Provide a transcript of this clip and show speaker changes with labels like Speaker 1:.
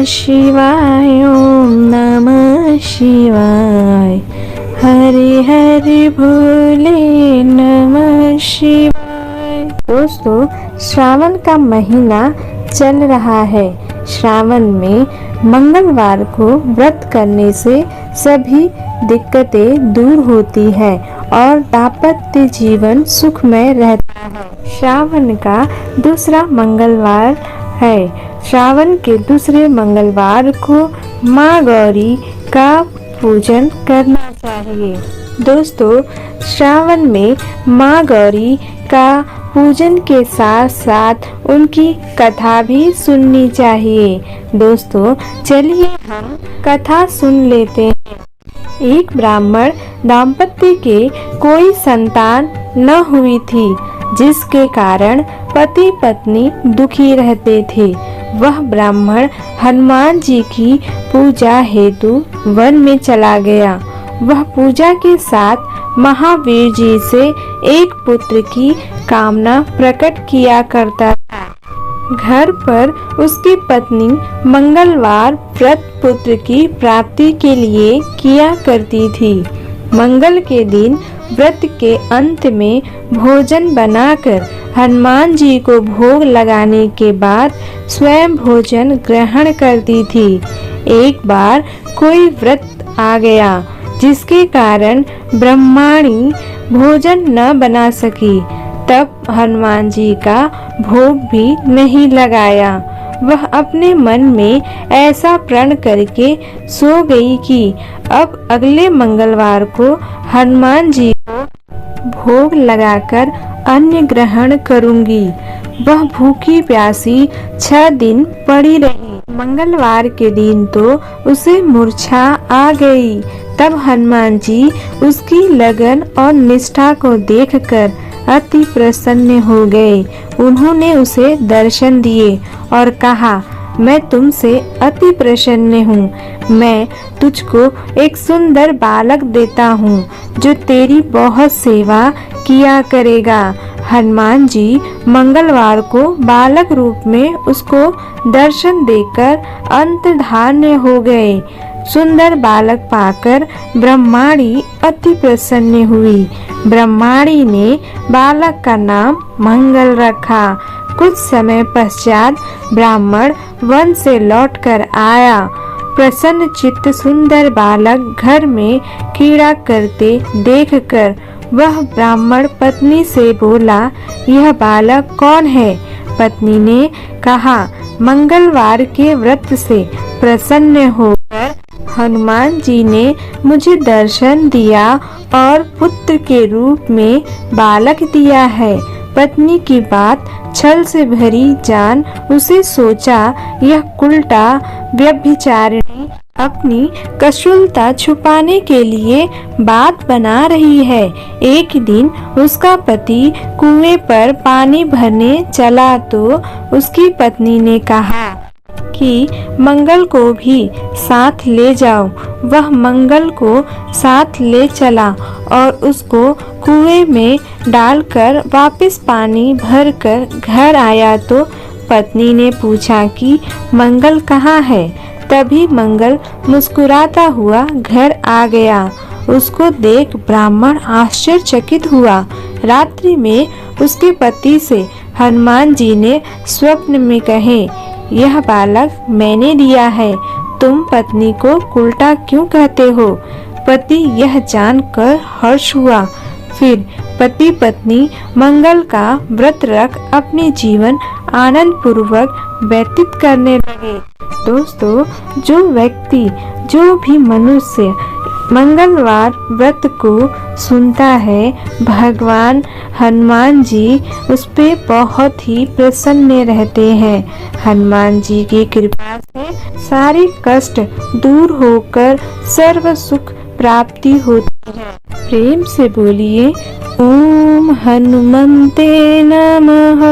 Speaker 1: शिवाय, ओम नमः शिवाय। हरे हरे भोले नमः शिवाय। दोस्तों, श्रावण का महीना चल रहा है। श्रावण में मंगलवार को व्रत करने से सभी दिक्कतें दूर होती है और दाम्पत्य जीवन सुखमय रहता है। श्रावण का दूसरा मंगलवार है। श्रावण के दूसरे मंगलवार को माँ गौरी का पूजन करना चाहिए। दोस्तों, श्रावण में माँ गौरी का पूजन के साथ साथ उनकी कथा भी सुननी चाहिए। दोस्तों, चलिए हम कथा सुन लेते हैं। एक ब्राह्मण दाम्पत्य के कोई संतान न हुई थी, जिसके कारण पति पत्नी दुखी रहते थे। वह ब्राह्मण हनुमान जी की पूजा हेतु वन में चला गया। वह पूजा के साथ महावीर जी से एक पुत्र की कामना प्रकट किया करता था। घर पर उसकी पत्नी मंगलवार व्रत पुत्र की प्राप्ति के लिए किया करती थी। मंगल के दिन व्रत के अंत में भोजन बनाकर हनुमान जी को भोग लगाने के बाद स्वयं भोजन ग्रहण करती थी। एक बार कोई व्रत आ गया, जिसके कारण ब्रह्माणी भोजन न बना सकी। तब हनुमान जी का भोग भी नहीं लगाया। वह अपने मन में ऐसा प्रण करके सो गई कि अब अगले मंगलवार को हनुमान जी को भोग लगाकर अन्न ग्रहण करूंगी। वह भूखी प्यासी 6 दिन पड़ी रही। मंगलवार के दिन तो उसे मूर्छा आ गई। तब हनुमान जी उसकी लगन और निष्ठा को देखकर अति प्रसन्न हो गए। उन्होंने उसे दर्शन दिए और कहा, मैं तुमसे अति प्रसन्न हूँ। मैं तुझको एक सुंदर बालक देता हूँ, जो तेरी बहुत सेवा किया करेगा। हनुमान जी मंगलवार को बालक रूप में उसको दर्शन देकर अंतर्धान हो गए। सुंदर बालक पाकर ब्रह्माणी अति प्रसन्न हुई। ब्रह्माणी ने बालक का नाम मंगल रखा। कुछ समय पश्चात ब्राह्मण वन से लौटकर आया। प्रसन्न चित्त सुंदर बालक घर में कीड़ा करते देखकर वह ब्राह्मण पत्नी से बोला, यह बालक कौन है? पत्नी ने कहा, मंगलवार के व्रत से प्रसन्न होकर हनुमान जी ने मुझे दर्शन दिया और पुत्र के रूप में बालक दिया है। पत्नी की बात छल से भरी जान उसे सोचा, यह कुलटा व्यभिचारिणी अपनी कशुलता छुपाने के लिए बात बना रही है। एक दिन उसका पति कुएं पर पानी भरने चला तो उसकी पत्नी ने कहा कि मंगल को भी साथ ले जाओ। वह मंगल को साथ ले चला और उसको कुएं में डालकर वापस पानी भरकर घर आया तो पत्नी ने पूछा कि मंगल कहाँ है? तभी मंगल मुस्कुराता हुआ घर आ गया। उसको देख ब्राह्मण आश्चर्यचकित हुआ। रात्रि में उसके पति से हनुमान जी ने स्वप्न में कहे, यह बालक मैंने दिया है, तुम पत्नी को उल्टा क्यों कहते हो? पति यह जानकर हर्ष हुआ। फिर पति पत्नी मंगल का व्रत रख अपने जीवन आनंद पूर्वक व्यतीत करने लगे। दोस्तों, जो भी मनुष्य मंगलवार व्रत को सुनता है, भगवान हनुमान जी उस पे बहुत ही प्रसन्न रहते हैं। हनुमान जी की कृपा से सारे कष्ट दूर होकर सर्व सुख प्राप्ति होती है। प्रेम से बोलिए, ओम हनुमते नमः।